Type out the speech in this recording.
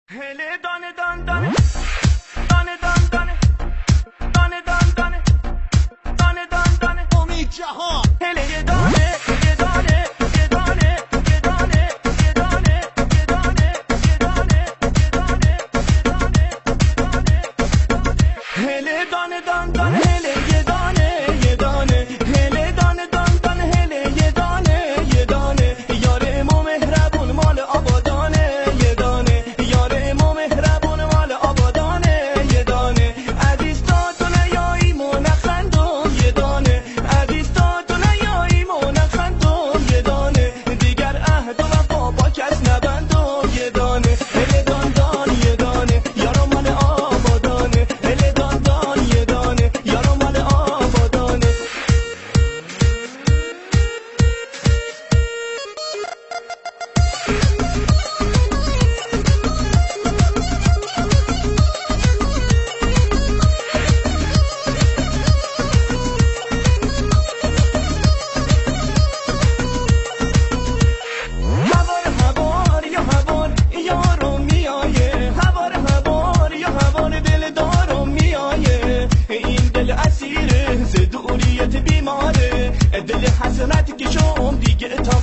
هله دانه دان دانه دانه دان دانه دانه دان دانه دانه دان دانه امید جهان هله یه دانه یه دانه یه دانه یه دانه یه دانه یه دانه یه دانه یه دانه یه دانه هله دانه دان دانه هله یه دانه یه دانه هله دانه دان دانه هله یه دانه یه دانه یار امام مهربون مال آبادانه یه دانه یار امام مهربون مال آبادانه یه دانه عزیز تا تو نیایی نخندم یه دانه عزیز تا تو نیایی نخندم یه دانه دیگر عهد و وفا با کس نبندم یه دانه هله دان دان یه دانه یارو مال آبادانه هله دان دان یه دانه یارو مال آبادانه هوار هوار یا هوار یارو میایه هوار هوار یا هوار دل دارم میایه این دل اسیره ز دوریت بیماره دل حسرت که شم دیگه تا